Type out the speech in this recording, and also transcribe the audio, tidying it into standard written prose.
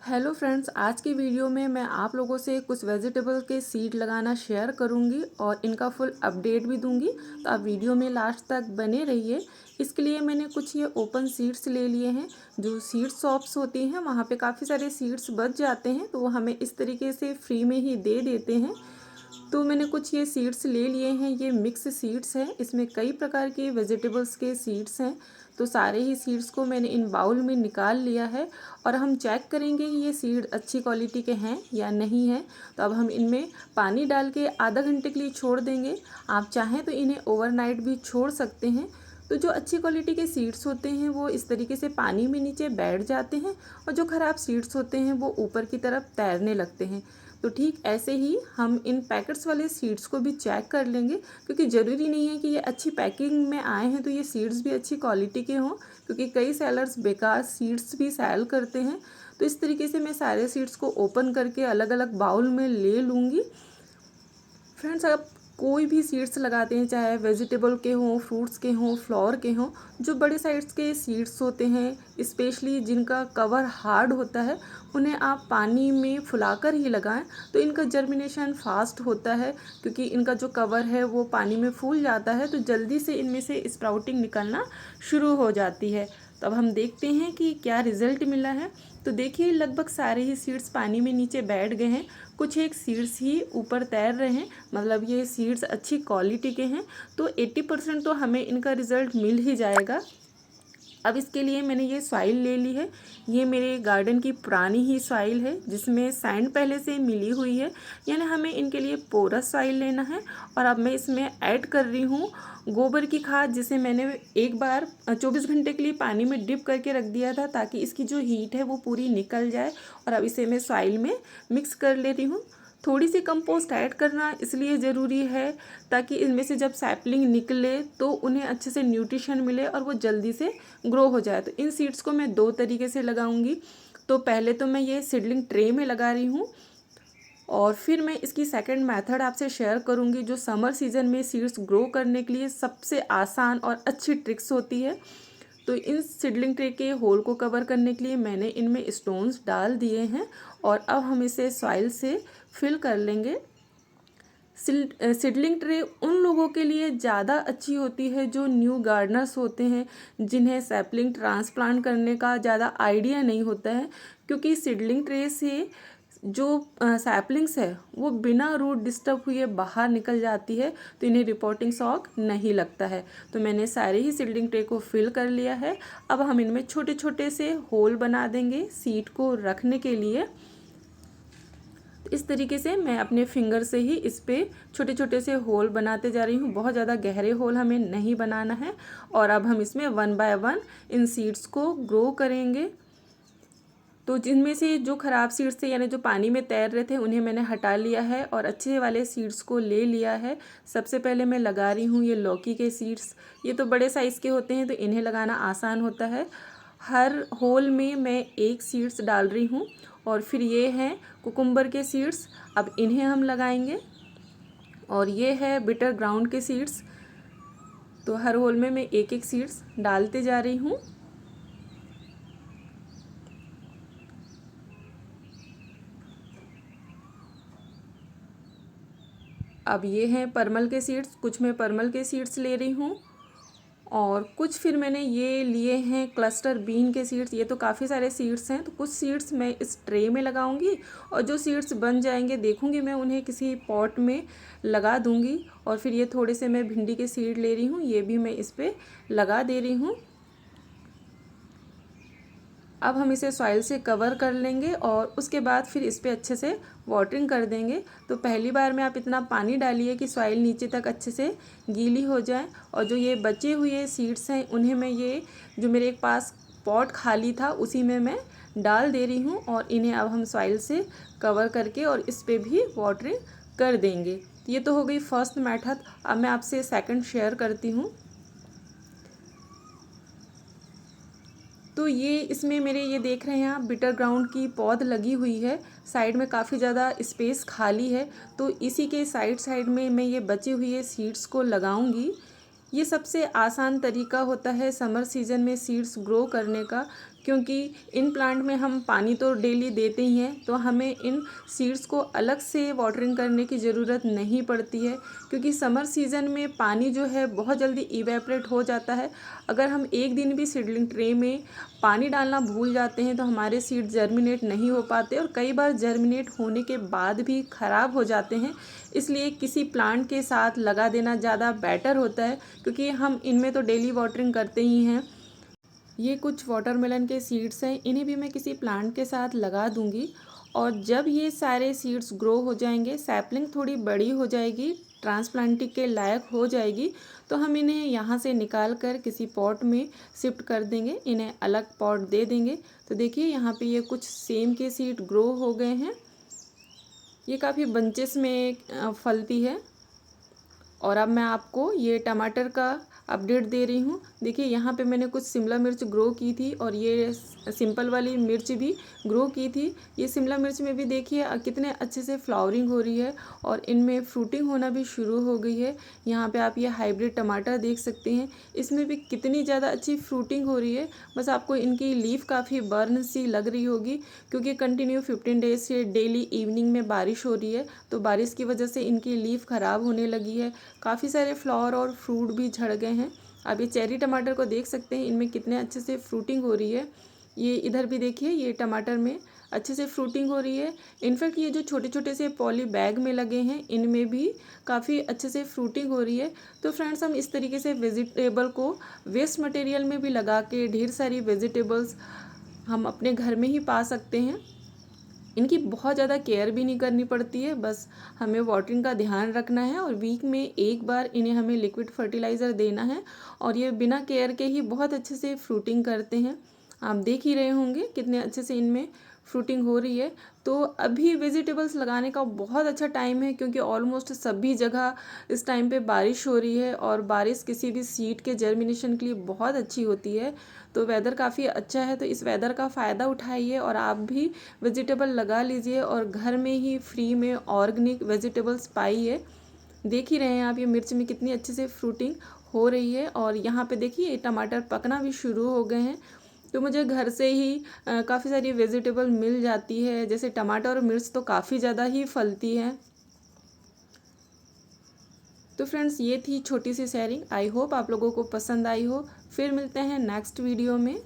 Hello friends, आज की video में मैं आप लोगों से कुछ वेजिटेबल के सीड लगाना शेयर करूंगी और इनका फुल अपडेट भी दूंगी। तो आप वीडियो में लास्ट तक बने रहिए। इसके लिए मैंने कुछ ये ओपन सीड्स ले लिए हैं। जो सीड शॉप्स होती हैं वहाँ पे काफ़ी सारे सीड्स बच जाते हैं, तो वो हमें इस तरीके से फ्री में ही दे देते हैं। तो मैंने कुछ ये सीड्स ले लिए हैं। ये मिक्स सीड्स हैं, इसमें कई प्रकार के वेजिटेबल्स के सीड्स हैं। तो सारे ही सीड्स को मैंने इन बाउल में निकाल लिया है और हम चेक करेंगे कि ये सीड अच्छी क्वालिटी के हैं या नहीं हैं। तो अब हम इनमें पानी डाल के आधा घंटे के लिए छोड़ देंगे। आप चाहें तो इन्हें ओवरनाइट भी छोड़ सकते हैं। तो जो अच्छी क्वालिटी के सीड्स होते हैं वो इस तरीके से पानी में नीचे बैठ जाते हैं और जो ख़राब सीड्स होते हैं वो ऊपर की तरफ तैरने लगते हैं। तो ठीक ऐसे ही हम इन पैकेट्स वाले सीड्स को भी चेक कर लेंगे, क्योंकि ज़रूरी नहीं है कि ये अच्छी पैकिंग में आए हैं तो ये सीड्स भी अच्छी क्वालिटी के हों, क्योंकि कई सेलर्स बेकार सीड्स भी सेल करते हैं। तो इस तरीके से मैं सारे सीड्स को ओपन करके अलग अलग बाउल में ले लूँगी। फ्रेंड्स, आप कोई भी सीड्स लगाते हैं, चाहे वेजिटेबल के हों, फ्रूट्स के हों, फ्लावर के हों, जो बड़े साइज़ के सीड्स होते हैं, स्पेशली जिनका कवर हार्ड होता है, उन्हें आप पानी में फुलाकर ही लगाएं। तो इनका जर्मिनेशन फास्ट होता है, क्योंकि इनका जो कवर है वो पानी में फूल जाता है, तो जल्दी से इनमें से स्प्राउटिंग निकलना शुरू हो जाती है। तो अब हम देखते हैं कि क्या रिज़ल्ट मिला है। तो देखिए, लगभग सारे ही सीड्स पानी में नीचे बैठ गए हैं। कुछ एक सीड्स ही ऊपर तैर रहे हैं, मतलब ये सीड्स अच्छी क्वालिटी के हैं। तो 80% तो हमें इनका रिज़ल्ट मिल ही जाएगा। अब इसके लिए मैंने ये सॉइल ले ली है। ये मेरे गार्डन की पुरानी ही सॉइल है, जिसमें सैंड पहले से मिली हुई है, यानी हमें इनके लिए पोरस सॉइल लेना है। और अब मैं इसमें ऐड कर रही हूँ गोबर की खाद, जिसे मैंने एक बार 24 घंटे के लिए पानी में डिप करके रख दिया था, ताकि इसकी जो हीट है वो पूरी निकल जाए। और अब इसे मैं सॉइल में मिक्स कर ले रही हूँ। थोड़ी सी कंपोस्ट ऐड करना इसलिए ज़रूरी है ताकि इनमें से जब सैपलिंग निकले तो उन्हें अच्छे से न्यूट्रिशन मिले और वो जल्दी से ग्रो हो जाए। तो इन सीड्स को मैं दो तरीके से लगाऊंगी। तो पहले तो मैं ये सीडलिंग ट्रे में लगा रही हूँ, और फिर मैं इसकी सेकंड मेथड आपसे शेयर करूँगी, जो समर सीज़न में सीड्स ग्रो करने के लिए सबसे आसान और अच्छी ट्रिक्स होती है। तो इन सीडलिंग ट्रे के होल को कवर करने के लिए मैंने इनमें स्टोन्स डाल दिए हैं, और अब हम इसे सॉइल से फिल कर लेंगे। सीडलिंग ट्रे उन लोगों के लिए ज़्यादा अच्छी होती है जो न्यू गार्डनर्स होते हैं, जिन्हें सैपलिंग ट्रांसप्लांट करने का ज़्यादा आइडिया नहीं होता है, क्योंकि सीडलिंग ट्रे से जो सैपलिंग्स है वो बिना रूट डिस्टर्ब हुए बाहर निकल जाती है, तो इन्हें रिपोर्टिंग शॉक नहीं लगता है। तो मैंने सारे ही सीडलिंग ट्रे को फिल कर लिया है। अब हम इनमें छोटे छोटे से होल बना देंगे सीड को रखने के लिए। इस तरीके से मैं अपने फिंगर से ही इस पे छोटे छोटे से होल बनाते जा रही हूँ। बहुत ज़्यादा गहरे होल हमें नहीं बनाना है। और अब हम इसमें 1 बाय 1 इन सीड्स को ग्रो करेंगे। तो जिनमें से जो ख़राब सीड्स थे, यानी जो पानी में तैर रहे थे, उन्हें मैंने हटा लिया है और अच्छे वाले सीड्स को ले लिया है। सबसे पहले मैं लगा रही हूँ ये लौकी के सीड्स। ये तो बड़े साइज़ के होते हैं, तो इन्हें लगाना आसान होता है। हर होल में मैं एक सीड्स डाल रही हूँ। और फिर ये हैं कुकुम्बर के सीड्स, अब इन्हें हम लगाएंगे। और ये है बिटर ग्राउंड के सीड्स। तो हर होल में मैं एक एक सीड्स डालते जा रही हूँ। अब ये हैं परमल के सीड्स, कुछ मैं परमल के सीड्स ले रही हूँ, और कुछ फिर मैंने ये लिए हैं क्लस्टर बीन के सीड्स। ये तो काफ़ी सारे सीड्स हैं, तो कुछ सीड्स मैं इस ट्रे में लगाऊंगी, और जो सीड्स बन जाएंगे देखूंगी मैं उन्हें किसी पॉट में लगा दूंगी। और फिर ये थोड़े से मैं भिंडी के सीड ले रही हूँ, ये भी मैं इस पर लगा दे रही हूँ। अब हम इसे सॉइल से कवर कर लेंगे और उसके बाद फिर इस पर अच्छे से वाटरिंग कर देंगे। तो पहली बार में आप इतना पानी डालिए कि सॉइल नीचे तक अच्छे से गीली हो जाए। और जो ये बचे हुए सीड्स हैं उन्हें मैं ये जो मेरे पास पॉट खाली था उसी में मैं डाल दे रही हूँ, और इन्हें अब हम सॉइल से कवर करके और इस पर भी वाटरिंग कर देंगे। ये तो हो गई फर्स्ट मेथड। अब मैं आपसे सेकंड शेयर करती हूँ। तो ये इसमें मेरे ये देख रहे हैं आप, बिटर ग्राउंड की पौध लगी हुई है। साइड में काफ़ी ज़्यादा स्पेस खाली है, तो इसी के साइड साइड में मैं ये बचे हुए सीड्स को लगाऊंगी। ये सबसे आसान तरीका होता है समर सीज़न में सीड्स ग्रो करने का, क्योंकि इन प्लांट में हम पानी तो डेली देते ही हैं, तो हमें इन सीड्स को अलग से वाटरिंग करने की ज़रूरत नहीं पड़ती है, क्योंकि समर सीज़न में पानी जो है बहुत जल्दी इवेपरेट हो जाता है। अगर हम एक दिन भी सीडलिंग ट्रे में पानी डालना भूल जाते हैं तो हमारे सीड जर्मिनेट नहीं हो पाते और कई बार जर्मिनेट होने के बाद भी ख़राब हो जाते हैं। इसलिए किसी प्लांट के साथ लगा देना ज़्यादा बेटर होता है, क्योंकि हम इनमें तो डेली वाटरिंग करते ही हैं। ये कुछ वाटरमेलन के सीड्स हैं, इन्हें भी मैं किसी प्लांट के साथ लगा दूंगी। और जब ये सारे सीड्स ग्रो हो जाएंगे, सैपलिंग थोड़ी बड़ी हो जाएगी, ट्रांसप्लांटिंग के लायक हो जाएगी, तो हम इन्हें यहाँ से निकाल कर किसी पॉट में शिफ्ट कर देंगे, इन्हें अलग पॉट दे देंगे। तो देखिए यहाँ पे ये कुछ सेम के सीड ग्रो हो गए हैं। ये काफ़ी बंचेस में फलती है। और अब मैं आपको ये टमाटर का अपडेट दे रही हूँ। देखिए यहाँ पे मैंने कुछ शिमला मिर्च ग्रो की थी और ये सिंपल वाली मिर्च भी ग्रो की थी। ये शिमला मिर्च में भी देखिए कितने अच्छे से फ्लावरिंग हो रही है और इनमें फ्रूटिंग होना भी शुरू हो गई है। यहाँ पे आप ये हाइब्रिड टमाटर देख सकते हैं, इसमें भी कितनी ज़्यादा अच्छी फ्रूटिंग हो रही है। बस आपको इनकी लीफ काफ़ी बर्न सी लग रही होगी, क्योंकि कंटिन्यू 15 डेज से डेली इवनिंग में बारिश हो रही है, तो बारिश की वजह से इनकी लीफ ख़राब होने लगी है। काफ़ी सारे फ्लावर और फ्रूट भी झड़ गए हैं। आप ये चेरी टमाटर को देख सकते हैं, इनमें कितने अच्छे से फ्रूटिंग हो रही है। ये इधर भी देखिए, ये टमाटर में अच्छे से फ्रूटिंग हो रही है। इनफैक्ट ये जो छोटे छोटे से पॉली बैग में लगे हैं, इनमें भी काफ़ी अच्छे से फ्रूटिंग हो रही है। तो फ्रेंड्स, हम इस तरीके से वेजिटेबल को वेस्ट मटेरियल में भी लगा के ढेर सारी वेजिटेबल्स हम अपने घर में ही पा सकते हैं। इनकी बहुत ज़्यादा केयर भी नहीं करनी पड़ती है, बस हमें वाटरिंग का ध्यान रखना है और वीक में एक बार इन्हें हमें लिक्विड फर्टिलाइज़र देना है और ये बिना केयर के ही बहुत अच्छे से फ्रूटिंग करते हैं। आप देख ही रहे होंगे कितने अच्छे से इनमें फ्रूटिंग हो रही है। तो अभी वेजिटेबल्स लगाने का बहुत अच्छा टाइम है, क्योंकि ऑलमोस्ट सभी जगह इस टाइम पे बारिश हो रही है और बारिश किसी भी सीड के जर्मिनेशन के लिए बहुत अच्छी होती है। तो वेदर काफ़ी अच्छा है, तो इस वेदर का फ़ायदा उठाइए और आप भी वेजिटेबल लगा लीजिए और घर में ही फ्री में ऑर्गेनिक वेजिटेबल्स पाइए। देख ही रहे हैं आप, ये मिर्च में कितनी अच्छे से फ्रूटिंग हो रही है और यहाँ पे देखिए टमाटर पकना भी शुरू हो गए हैं। तो मुझे घर से ही काफ़ी सारी वेजिटेबल मिल जाती है, जैसे टमाटर और मिर्च तो काफ़ी ज़्यादा ही फलती है। तो फ्रेंड्स, ये थी छोटी सी शेयरिंग। आई होप आप लोगों को पसंद आई हो। फिर मिलते हैं नेक्स्ट वीडियो में।